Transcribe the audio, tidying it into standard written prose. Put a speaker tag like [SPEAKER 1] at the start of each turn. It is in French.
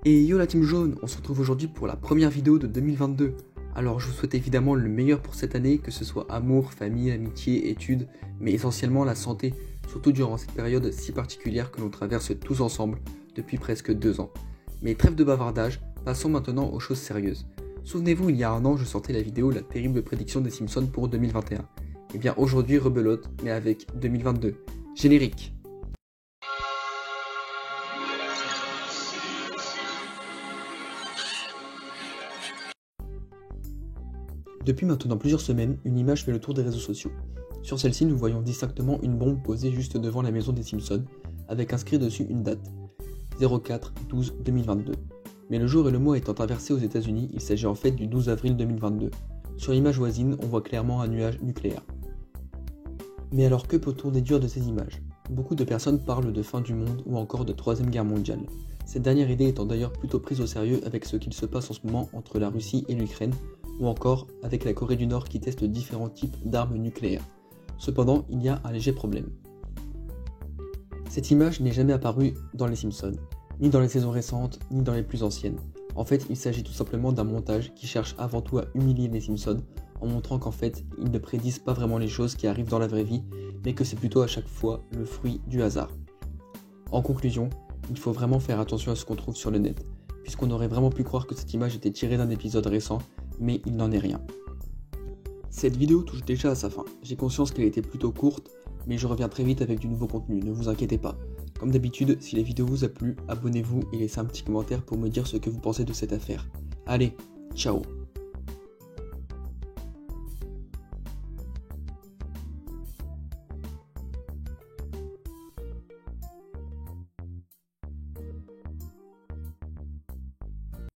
[SPEAKER 1] Et yo la team jaune, on se retrouve aujourd'hui pour la première vidéo de 2022. Alors je vous souhaite évidemment le meilleur pour cette année, que ce soit amour, famille, amitié, études, mais essentiellement la santé, surtout durant cette période si particulière que l'on traverse tous ensemble depuis presque 2 ans. Mais trêve de bavardage, passons maintenant aux choses sérieuses. Souvenez-vous, il y a un an, je sortais la vidéo La terrible prédiction des Simpsons pour 2021. Et bien aujourd'hui, rebelote, mais avec 2022. Générique. Depuis maintenant plusieurs semaines, une image fait le tour des réseaux sociaux. Sur celle-ci, nous voyons distinctement une bombe posée juste devant la maison des Simpsons, avec inscrit dessus une date, 04-12-2022. Mais le jour et le mois étant inversés aux États-Unis, il s'agit en fait du 12 avril 2022. Sur l'image voisine, on voit clairement un nuage nucléaire. Mais alors que peut-on déduire de ces images ? Beaucoup de personnes parlent de fin du monde ou encore de troisième guerre mondiale. Cette dernière idée étant d'ailleurs plutôt prise au sérieux avec ce qu'il se passe en ce moment entre la Russie et l'Ukraine, ou encore avec la Corée du Nord qui teste différents types d'armes nucléaires. Cependant, il y a un léger problème. Cette image n'est jamais apparue dans les Simpsons, ni dans les saisons récentes, ni dans les plus anciennes. En fait, il s'agit tout simplement d'un montage qui cherche avant tout à humilier les Simpsons, en montrant qu'en fait, ils ne prédisent pas vraiment les choses qui arrivent dans la vraie vie, mais que c'est plutôt à chaque fois le fruit du hasard. En conclusion, il faut vraiment faire attention à ce qu'on trouve sur le net, puisqu'on aurait vraiment pu croire que cette image était tirée d'un épisode récent, mais il n'en est rien. Cette vidéo touche déjà à sa fin. J'ai conscience qu'elle était plutôt courte, mais je reviens très vite avec du nouveau contenu, ne vous inquiétez pas. Comme d'habitude, si la vidéo vous a plu, abonnez-vous et laissez un petit commentaire pour me dire ce que vous pensez de cette affaire. Allez, ciao!